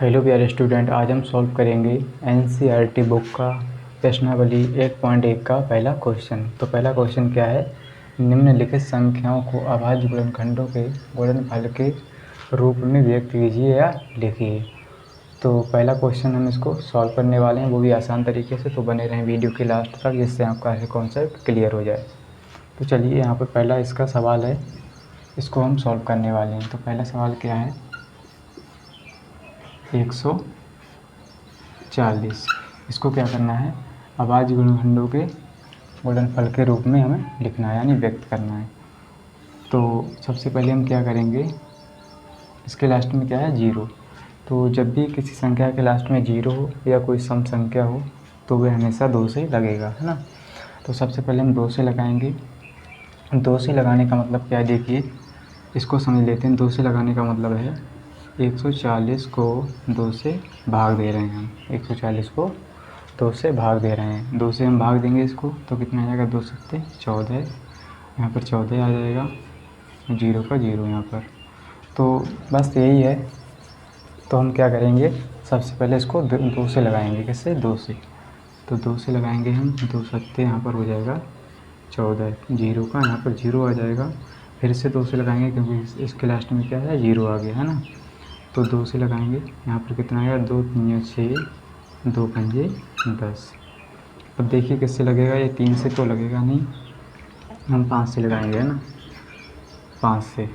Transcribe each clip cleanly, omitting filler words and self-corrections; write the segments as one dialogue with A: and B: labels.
A: Hello प्यारे student, आज हम सॉल्व करेंगे एनसीईआरटी बुक का प्रश्नावली 1.1 का पहला क्वेश्चन। तो पहला क्वेश्चन क्या है, निम्नलिखित संख्याओं को अभाज्य गुणनखंडों के गुणनफल के रूप में व्यक्त कीजिए या लिखिए। तो पहला क्वेश्चन हम इसको सॉल्व करने वाले हैं, वो भी आसान तरीके से। तो बने रहें वीडियो के लास्ट तक, जिससे आपका कॉन्सेप्ट क्लियर हो जाए। तो चलिए, यहाँ पर पहला इसका सवाल है, इसको हम सॉल्व करने वाले हैं। तो पहला सवाल क्या है, 140। इसको क्या करना है, अभाज्य गुणनखंडों के गुणनफल के रूप में हमें लिखना है, यानी व्यक्त करना है। तो सबसे पहले हम क्या करेंगे, इसके लास्ट में क्या है, 0। तो जब भी किसी संख्या के लास्ट में 0 हो या कोई सम संख्या हो तो वह हमेशा 2 से लगेगा, है ना। तो सबसे पहले हम 2 से लगाएंगे। 2 से लगाने का मतलब क्या है, देखिए इसको समझ लेते हैं। 2 से लगाने का मतलब है 140 को 2 से भाग दे रहे हैं हम। 140 को 2 से भाग दे रहे हैं। 2 से हम भाग देंगे इसको तो कितना आ जाएगा, 2 सत्ते 14। यहाँ पर 14 आ जाएगा, 0 का 0 यहाँ पर। तो बस यही है। तो हम क्या करेंगे, सबसे पहले इसको 2 से लगाएंगे। किससे, 2 से। तो 2 से लगाएंगे हम, 2 सत्ते यहाँ पर हो जाएगा 14, 0 का यहाँ पर 0 आ जाएगा। फिर से 2 से लगाएंगे क्योंकि इसके लास्ट में क्या है, 0 आ गया, है ना। तो 2 से लगाएंगे, यहाँ पर कितना आएगा, 2 3 6, 2 पंजे 10। अब देखिए किससे लगेगा, ये 3 से तो लगेगा नहीं, हम 5 से लगाएंगे, है ना। 5 से,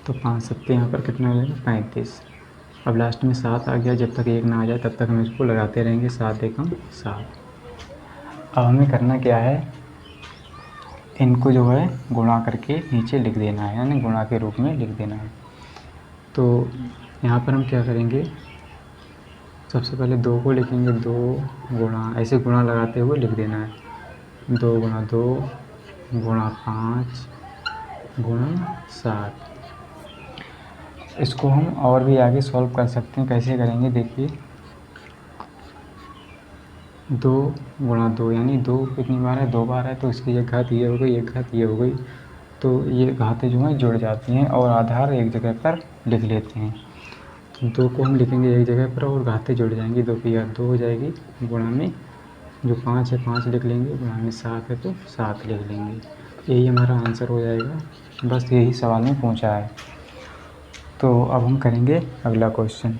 A: तो 5 सत्ते यहाँ पर कितना हो जाएगा, 35। अब लास्ट में 7 आ गया, जब तक 1 ना आ जाए तब तक हम इसको लगाते रहेंगे। 7 एकम 7। अब हमें करना क्या है, इनको जो है गुणा करके नीचे लिख देना है, यानी गुणा के रूप में लिख देना है। तो यहाँ पर हम क्या करेंगे, सबसे पहले 2 को लिखेंगे, 2 गुणा, ऐसे गुणा लगाते हुए लिख देना है। 2 गुणा 2 गुणा 5 गुणा 7। इसको हम और भी आगे सॉल्व कर सकते हैं। कैसे करेंगे, देखिए 2 गुणा 2 यानी 2 कितनी बार है, 2 बार है। तो इसकी एक घात ये हो गई, एक घात ये हो गई। तो ये घातें जो हैं जुड़ जाती हैं और आधार एक जगह पर लिख लेते हैं। तो 2 को हम लिखेंगे एक जगह पर और घातें जुड़ जाएंगी। 2 की घात 2 हो जाएगी, गुणा में जो 5 है 5 लिख लेंगे, गुणा में 7 है तो 7 लिख लेंगे। यही हमारा आंसर हो जाएगा। बस यही सवाल में पूछा है। तो अब हम करेंगे अगला क्वेश्चन।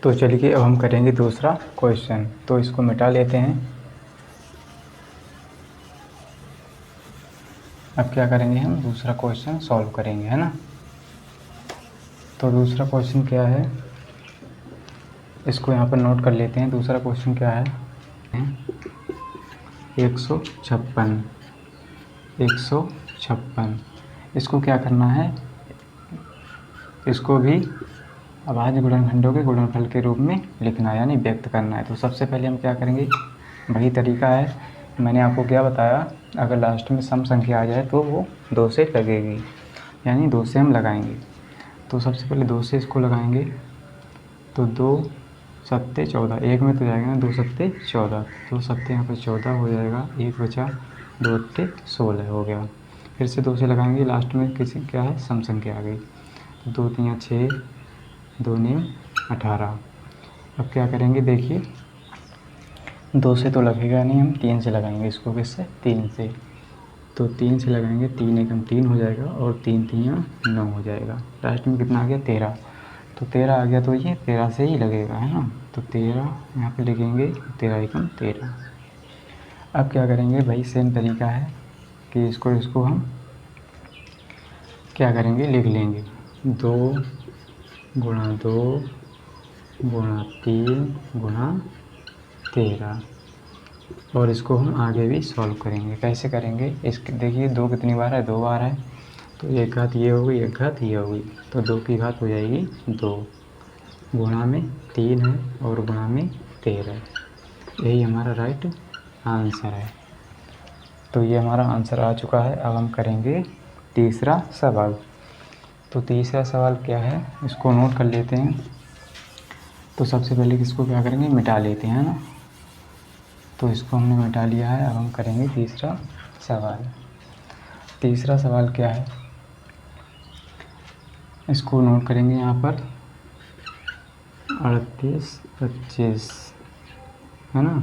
A: तो चलिए अब हम करेंगे दूसरा क्वेश्चन। तो इसको मिटा लेते हैं। अब क्या करेंगे, हम दूसरा क्वेश्चन सॉल्व करेंगे, है ना। तो दूसरा क्वेश्चन क्या है, इसको यहाँ पर नोट कर लेते हैं। दूसरा क्वेश्चन क्या है, 156। 156 इसको क्या करना है, इसको भी अभाज्य गुणनखंडों के गुणनफल के रूप में लिखना है, यानी व्यक्त करना है। तो सबसे पहले हम क्या करेंगे, वही तरीका है, मैंने आपको क्या बताया, अगर लास्ट में सम संख्या आ जाए तो वो 2 से लगेगी, यानी 2 से हम लगाएंगे। तो सबसे पहले 2 से इसको लगाएंगे। तो 2 सत्ते 14, एक में तो जाएगा ना, 2 सत्ते 14, 2 सत्ते यहाँ पर 14 हो जाएगा, 1 बचा, 2 अट्ठे 16 हो गया। फिर से 2 से लगाएंगे, लास्ट में किसी क्या है, सम संख्या आ गई। तो 2 3 6, 2 9 18। अब क्या करेंगे, देखिए 2 से तो लगेगा नहीं, हम 3 से लगाएंगे इसको। किससे, 3 से। तो 3 से लगाएंगे, 3 एकम 3 हो जाएगा और 3 3 9 हो जाएगा। लास्ट में कितना आ गया, 13। तो 13 आ गया, तो ये 13 से ही लगेगा, है ना। तो 13 यहाँ पे लिखेंगे, 13 एकम 13। अब क्या करेंगे, भाई सेम तरीका है कि इसको हम क्या करेंगे, लिख लेंगे। 2 गुणा 2 गुणा 3 गुणा 13। और इसको हम आगे भी सॉल्व करेंगे। कैसे करेंगे, इसके देखिए 2 कितनी बार है, 2 बार है। तो एक घात ये हो गई, एक घात ये हो गई। तो 2 की घात हो जाएगी 2, गुणा में 3 है और गुणा में 13। यही हमारा राइट आंसर है। तो ये हमारा आंसर आ चुका है। अब हम करेंगे तीसरा सवाल। तो तीसरा सवाल क्या है, इसको नोट कर लेते हैं। तो सबसे पहले इसको क्या करेंगे, मिटा लेते हैं, ना। तो इसको हमने मिटा लिया है। अब हम करेंगे तीसरा सवाल। तीसरा सवाल क्या है, इसको नोट करेंगे यहाँ पर 38 25 है ना।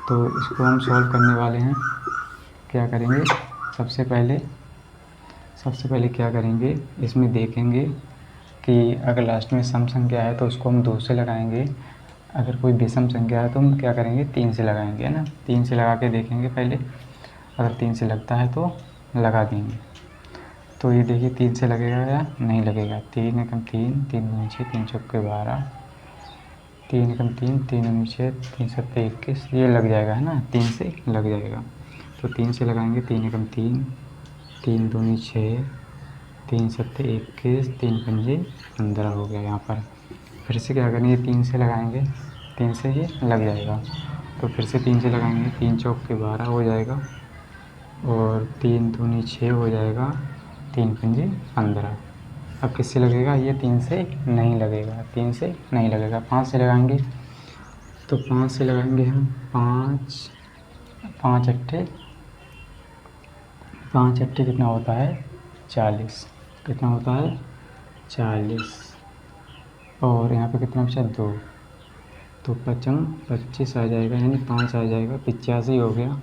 A: तो इसको हम सॉल्व करने वाले हैं। क्या करेंगे सबसे पहले क्या करेंगे, इसमें देखेंगे कि अगर लास्ट में सम संख्या है तो उसको हम 2 से लगाएंगे, अगर कोई विषम संख्या है तो हम क्या करेंगे 3 से लगाएंगे, है ना। 3 से लगा के देखेंगे पहले, अगर 3 से लगता है तो लगा देंगे। तो ये देखिए 3 से लगेगा या नहीं लगेगा। 3 एकम 3, 3 दूनी 6, 3 चौके 12, 3 एकम 3, 3 दूनी 6, 3 सत्ते 21, ये लग जाएगा, है ना। 3 से लग जाएगा। तो 3 से लगाएंगे, 3 एकम 3, 3 दूनी 6, 3 सत्ते 21, 3 पंजे 15 हो गया यहाँ पर। फिर से क्या करेंगे 3 से लगाएंगे, 3 से ये लग जाएगा। तो फिर से 3 से लगाएंगे, 3 चौके 12 हो जाएगा और 3 दूनी 6 हो जाएगा, 3 पंजे 15। अब किससे लगेगा, ये 3 से नहीं लगेगा, 3 से नहीं लगेगा। 5 से लगाएंगे, तो 5 से लगाएंगे हम 5 5 अट्ठे कितना होता है 40, कितना होता है 40। और यहाँ पे कितना बचा 2, तो 5 25 आ जाएगा, यानी 5 आ जाएगा, 85 हो गया।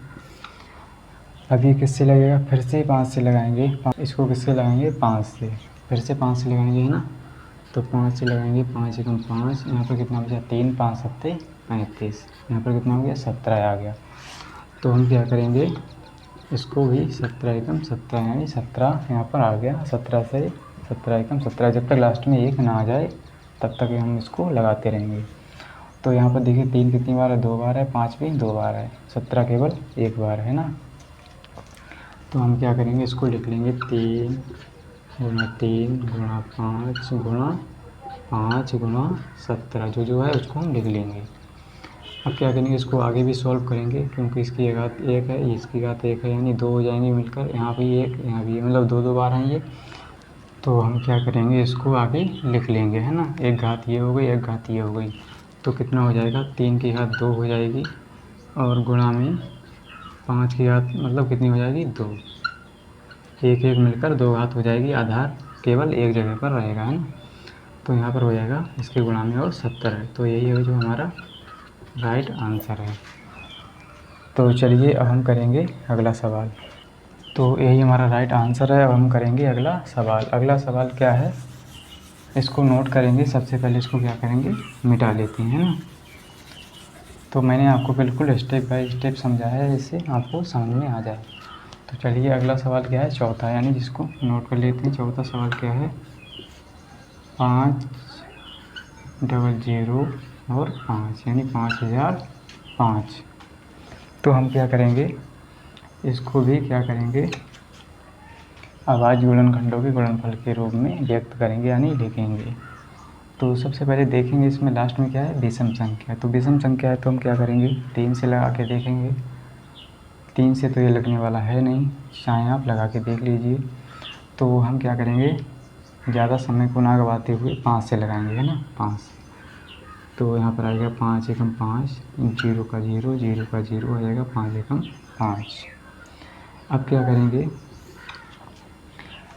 A: अब ये किससे लगेगा, फिर से 5 से लगाएंगे, इसको किससे लगाएंगे 5 से, फिर से 5 से लगाएंगे, है ना। तो 5 से लगाएंगे, 5 एकम 5, यहाँ पर कितना बचा 3, 5 सत्ते 35, यहाँ पर कितना हो गया 17 आ गया। तो हम क्या करेंगे, इसको भी 17 एकम 17 यानी 17 यहाँ पर आ गया। 17 से 17 एकम 17, जब तक लास्ट में 1 ना आ जाए तब तक हम इसको लगाते रहेंगे। तो यहाँ पर देखिए 3 कितनी बार है, 2 बार है, 5 भी 2 बार है, 17 केवल 1 बार है ना। तो हम क्या करेंगे, इसको लिख लेंगे 3 गुणा 3 गुणा 5 गुणा 5 गुणा 17, जो है उसको हम लिख लेंगे। अब क्या करेंगे, इसको आगे भी सॉल्व करेंगे, क्योंकि इसकी घात 1 है, इसकी घात 1 है, यानी 2 हो जाएंगे मिलकर, यहाँ भी 1 यहाँ भी, मतलब 2 बार हैं ये। तो हम क्या करेंगे, इसको आगे लिख लेंगे, है ना। एक घात ये हो गई, एक घात ये हो गई, तो कितना हो जाएगा 3 की घात 2 हो जाएगी, और गुणा में 5 की घात मतलब कितनी हो जाएगी 2, एक एक मिलकर 2 घात हो जाएगी, आधार केवल एक जगह पर रहेगा, है ना। तो यहाँ पर हो जाएगा इसके गुणा में और 70 है। तो यही है जो हमारा राइट आंसर है। तो चलिए अब हम करेंगे अगला सवाल। तो यही हमारा राइट आंसर है। अब हम करेंगे अगला सवाल। अगला सवाल क्या है, इसको नोट करेंगे। सबसे पहले इसको क्या करेंगे, मिटा लेते हैं, है ना। तो मैंने आपको बिल्कुल स्टेप बाय स्टेप समझाया है, इससे आपको समझ में आ जाए। तो चलिए अगला सवाल क्या है, चौथा, यानी जिसको नोट कर लेते हैं। चौथा सवाल क्या है, 5 00 और 5 यानी 5005। तो हम क्या करेंगे, इसको भी क्या करेंगे, अभाज्य गुणनखंडों के गुणनफल के रूप में व्यक्त करेंगे यानी लिखेंगे। तो सबसे पहले देखेंगे इसमें लास्ट में क्या है, विषम संख्या। तो विषम संख्या है तो हम क्या करेंगे, 3 से लगा के देखेंगे। 3 से तो ये लगने वाला है नहीं, चाहे आप लगा के देख लीजिए। तो हम क्या करेंगे, ज़्यादा समय को ना गवाते हुए 5 से लगाएंगे, है ना। 5, तो यहाँ पर आएगा 5 एकम 5, 0 का 0, 0 का 0 आ जाएगा, 5 एकम 5। अब क्या करेंगे,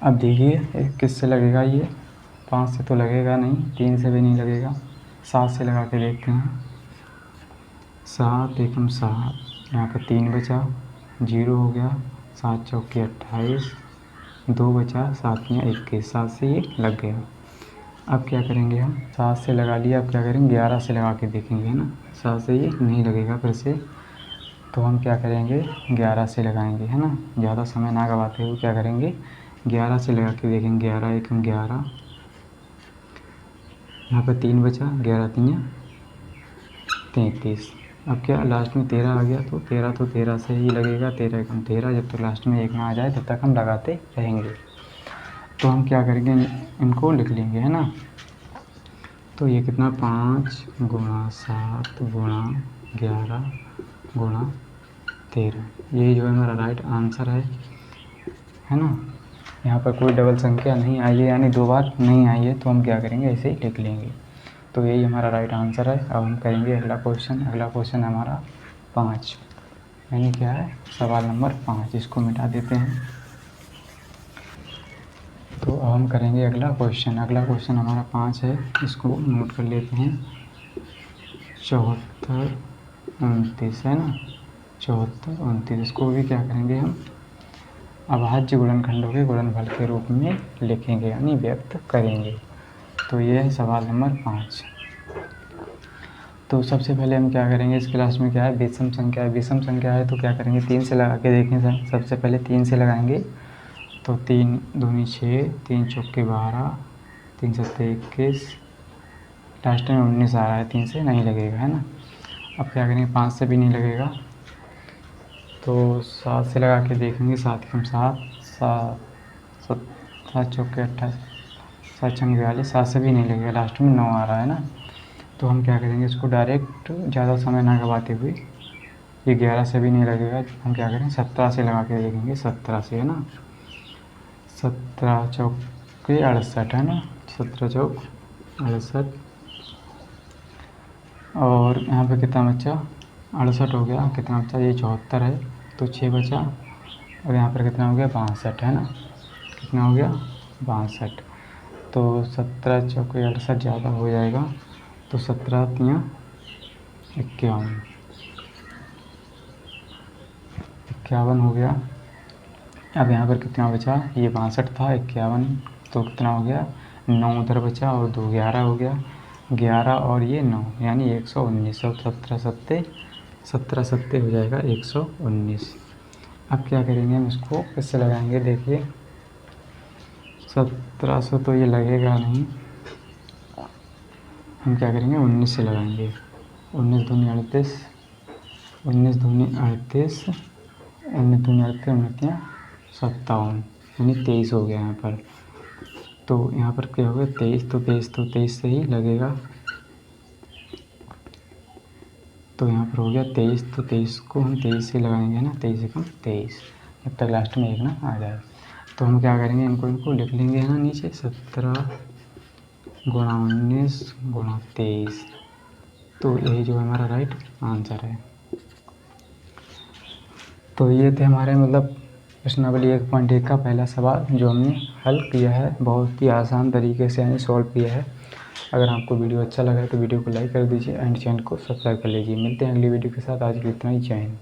A: अब देखिए किससे लगेगा, ये 5 से तो लगेगा नहीं, 3 से भी नहीं लगेगा, 7 से लगा के देखते हैं। 7 एकम 7, यहाँ पर 3 बचा, 0 हो गया, 7 चौके 28, 2 बचा, 7 में 21, 7 से ये लग गया। अब क्या करेंगे, हम 7 से लगा लिया, अब क्या करेंगे 11 से लगा के देखेंगे, है ना। 7 से ये नहीं लगेगा फिर से, तो हम क्या करेंगे 11 से लगाएंगे, है ना। ज़्यादा समय ना गवाते हुए क्या करेंगे 11 से लगा के देखेंगे। 11 एकम 11, यहाँ पर 3 बचा, 11 3 33। अब क्या लास्ट में 13 आ गया, तो 13 से ही लगेगा। 13 एकम 13, जब तक लास्ट में 1 ना आ जाए तब तक हम लगाते रहेंगे। तो हम क्या करेंगे, इनको लिख लेंगे, है ना। तो ये कितना 5 गुणा 7 गुणा 11 गुणा 13, यही जो है हमारा राइट आंसर है ना। यहाँ पर कोई डबल संख्या नहीं आई है, यानी 2 बार नहीं आई है, तो हम क्या करेंगे ऐसे ही लिख लेंगे। तो यही हमारा राइट आंसर है। अब हम करेंगे अगला क्वेश्चन। अगला क्वेश्चन हमारा 5, यानी क्या है सवाल नंबर 5, इसको मिटा देते हैं। तो अब हम करेंगे अगला क्वेश्चन हमारा 5 है, इसको नोट कर लेते हैं। 74 29 है ना, 74 29, इसको भी क्या करेंगे हम अभाज्य गुणनखंडों के गुणनफल के रूप में लिखेंगे यानी व्यक्त करेंगे। तो ये है सवाल नंबर 5। तो सबसे पहले हम क्या करेंगे, इस क्लास में क्या है विषम संख्या है तो क्या करेंगे 3 से लगा के देखें सर। सबसे पहले 3 से लगाएंगे तो 3 दूनी 6, 3 चौके 12, 3 सत्ते 21, लास्ट में 19 आ रहा है, 3 से नहीं लगेगा है ना। अब क्या करेंगे 5 से भी नहीं लगेगा तो 7 से लगा के देखेंगे। 7 कम 7, 7 चौके 28, 7 छंगे 42, 7 से भी नहीं लगेगा, लास्ट में 9 आ रहा है ना। तो हम क्या करेंगे इसको डायरेक्ट ज़्यादा समय ना गवाते हुए, ये 11 से भी नहीं लगेगा, हम क्या करें 17 से लगा के देखेंगे। 17 से है ना, 17 चौके 68 है ना, 17 चौक 68 और यहाँ पे कितना बचा 68 हो गया, कितना बचा ये 74 है तो 6 बचा और यहाँ पर कितना हो गया 62 है ना, कितना हो गया 62। तो 17 चौके 68 ज़्यादा हो जाएगा तो 17 तियाँ 51 हो गया। अब यहाँ पर कितना बचा, ये 62 था 51 तो कितना हो गया 9 उधर बचा और 2 11 हो गया, 11 और ये 9 यानी 119। और 17 सत्ते हो जाएगा 119। अब क्या करेंगे हम इसको किससे लगाएंगे, देखिए 1700 तो ये लगेगा नहीं, हम क्या करेंगे 19 से लगाएंगे। 19 दूनी 38, 19 दूनी 38, 19 दूनी 38, 19 57 यानी 23 हो गया यहाँ पर। तो यहाँ पर क्या होगा 23, तो 23 से ही लगेगा, तो यहाँ पर हो गया 23, तो 23 को हम 23 से लगाएंगे ना, 23 से कम 23, जब तक लास्ट में 1 ना आ जाए। तो हम क्या करेंगे इनको लिख लेंगे है ना नीचे 17 गुणा 19 गुणा 23, तो यही जो हमारा राइट आंसर है। तो ये थे हमारे मतलब प्रश्नावली 1.1 का पहला सवाल जो हमने हल किया है, बहुत ही आसान तरीके से यानी सॉल्व किया है। अगर आपको वीडियो अच्छा लगा है तो वीडियो को लाइक कर दीजिए एंड चैनल को सब्सक्राइब कर लीजिए। मिलते हैं अगली वीडियो के साथ, आज के इतना ही, जय हिंद।